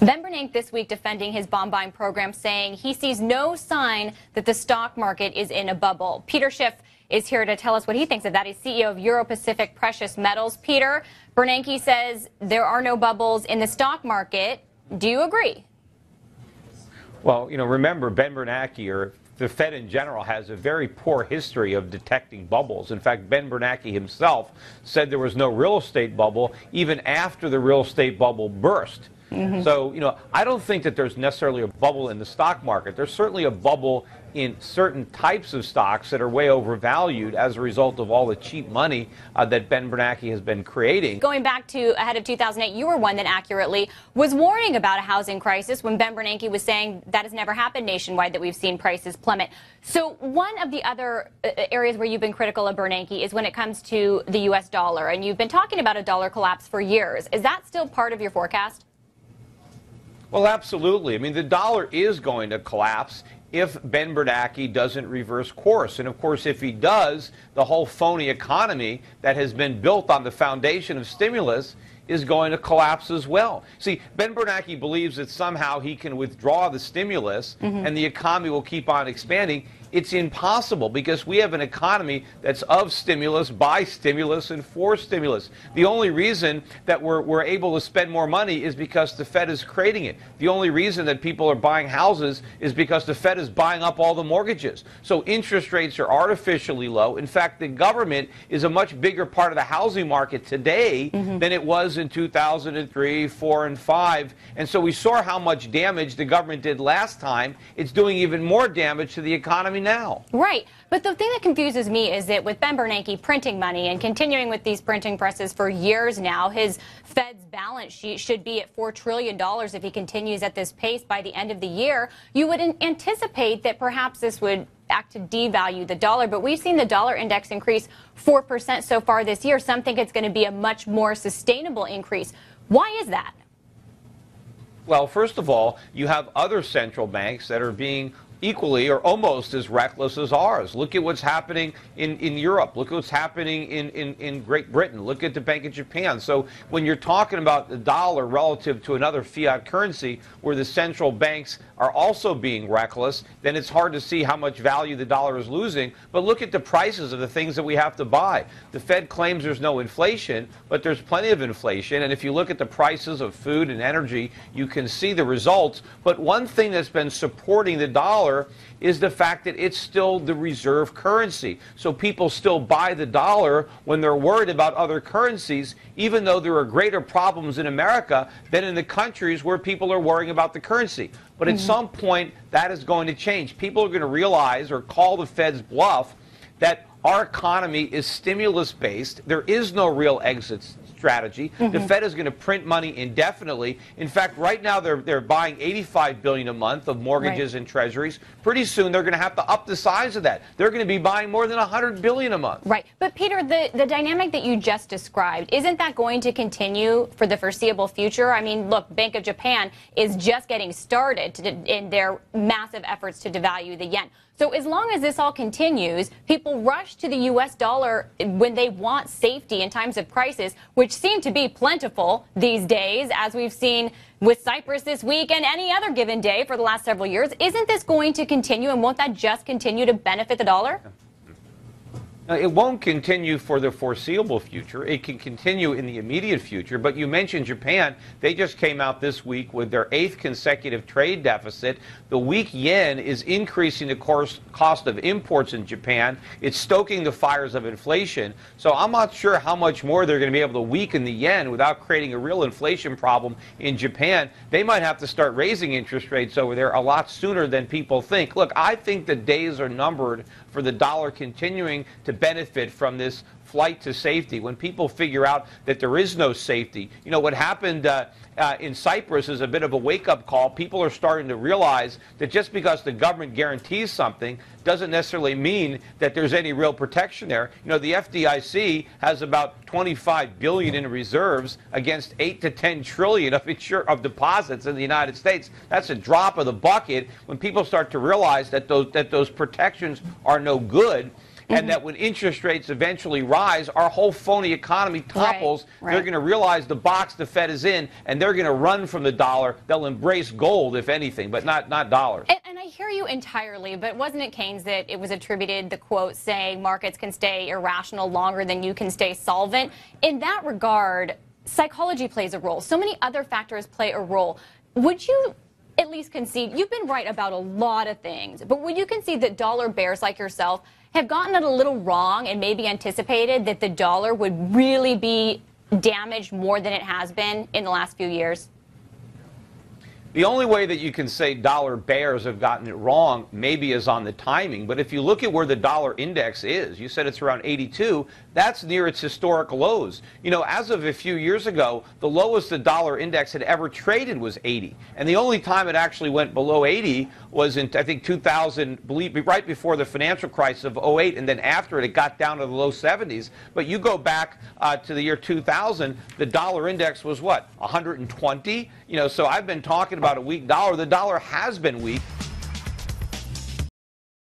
Ben Bernanke this week defending his bond buying program, saying he sees no sign that the stock market is in a bubble. Peter Schiff is here to tell us what he thinks of that. He's CEO of Euro-Pacific Precious Metals. Peter, Bernanke says there are no bubbles in the stock market. Do you agree? Well, remember, Ben Bernanke, or the Fed in general, has a very poor history of detecting bubbles. In fact, Ben Bernanke himself said there was no real estate bubble even after the real estate bubble burst. So, I don't think that there's necessarily a bubble in the stock market. There's certainly a bubble in certain types of stocks that are way overvalued as a result of all the cheap money that Ben Bernanke has been creating. Going back to ahead of 2008, you were one that accurately was warning about a housing crisis when Ben Bernanke was saying that has never happened nationwide, that we've seen prices plummet. So one of the other areas where you've been critical of Bernanke is when it comes to the U.S. dollar, and you've been talking about a dollar collapse for years. Is that still part of your forecast? Well, absolutely. I mean, the dollar is going to collapse if Ben Bernanke doesn't reverse course. And of course, if he does, the whole phony economy that has been built on the foundation of stimulus is going to collapse as well. See, Ben Bernanke believes that somehow he can withdraw the stimulus and the economy will keep on expanding. It's impossible, because we have an economy that's of stimulus, by stimulus, and for stimulus. The only reason that we're able to spend more money is because the Fed is creating it. The only reason that people are buying houses is because the Fed is buying up all the mortgages. So interest rates are artificially low. In fact, the government is a much bigger part of the housing market today than it was in 2003, 4, and 5. And so we saw how much damage the government did last time. It's doing even more damage to the economy now. Right. But the thing that confuses me is that with Ben Bernanke printing money and continuing with these printing presses for years now, his Fed's balance sheet should be at $4 trillion if he continues at this pace by the end of the year. You would anticipate that perhaps this would act to devalue the dollar, but we've seen the dollar index increase 4% so far this year. Some think it's going to be a much more sustainable increase. Why is that? Well, first of all, you have other central banks that are being equally or almost as reckless as ours. Look at what's happening in Europe. Look at what's happening in Great Britain. Look at the Bank of Japan. So when you're talking about the dollar relative to another fiat currency where the central banks are also being reckless, then it's hard to see how much value the dollar is losing. But look at the prices of the things that we have to buy. The Fed claims there's no inflation, but there's plenty of inflation. And if you look at the prices of food and energy, you can see the results. But one thing that's been supporting the dollar is the fact that it's still the reserve currency. So people still buy the dollar when they're worried about other currencies, even though there are greater problems in America than in the countries where people are worrying about the currency. But at some point, that is going to change. People are going to realize or call the Fed's bluff that our economy is stimulus-based. There is no real exit strategy. The Fed is going to print money indefinitely. In fact, right now they're buying $85 billion a month of mortgages and treasuries. Pretty soon they're going to have to up the size of that. They're going to be buying more than $100 billion a month. Right. But Peter, the dynamic that you just described, isn't that going to continue for the foreseeable future? I mean, look, Bank of Japan is just getting started in their massive efforts to devalue the yen. So as long as this all continues, people rush to the U.S. dollar when they want safety in times of crisis, which seem to be plentiful these days, as we've seen with Cyprus this week and any other given day for the last several years. Isn't this going to continue, and won't that just continue to benefit the dollar? It won't continue for the foreseeable future. It can continue in the immediate future. But you mentioned Japan. They just came out this week with their 8th consecutive trade deficit. The weak yen is increasing the cost of imports in Japan. It's stoking the fires of inflation. So I'm not sure how much more they're going to be able to weaken the yen without creating a real inflation problem in Japan. They might have to start raising interest rates over there a lot sooner than people think. Look, I think the days are numbered for the dollar continuing to benefit from this flight to safety. When people figure out that there is no safety, what happened in Cyprus is a bit of a wake-up call. People are starting to realize that just because the government guarantees something doesn't necessarily mean that there's any real protection there. The FDIC has about $25 billion in reserves against 8 to 10 trillion of deposits in the United States. That's a drop of the bucket when people start to realize that those protections are no good. and that when interest rates eventually rise, our whole phony economy topples. Right. They're going to realize the box the Fed is in, and they're going to run from the dollar. They'll embrace gold, if anything, but not dollars. And I hear you entirely, but wasn't it Keynes that it was attributed, the quote saying markets can stay irrational longer than you can stay solvent? In that regard, psychology plays a role. So many other factors play a role. Would you at least concede, you've been right about a lot of things, but would you concede that dollar bears like yourself have gotten it a little wrong and maybe anticipated that the dollar would really be damaged more than it has been in the last few years? The only way that you can say dollar bears have gotten it wrong maybe is on the timing. But if you look at where the dollar index is, you said it's around 82, that's near its historic lows. You know, as of a few years ago, the lowest the dollar index had ever traded was 80. And the only time it actually went below 80 was in, I think, 2000, right before the financial crisis of '08, and then after it, it got down to the low 70s. But you go back to the year 2000, the dollar index was what, 120? You know, so I've been talking about a weak dollar. The dollar has been weak.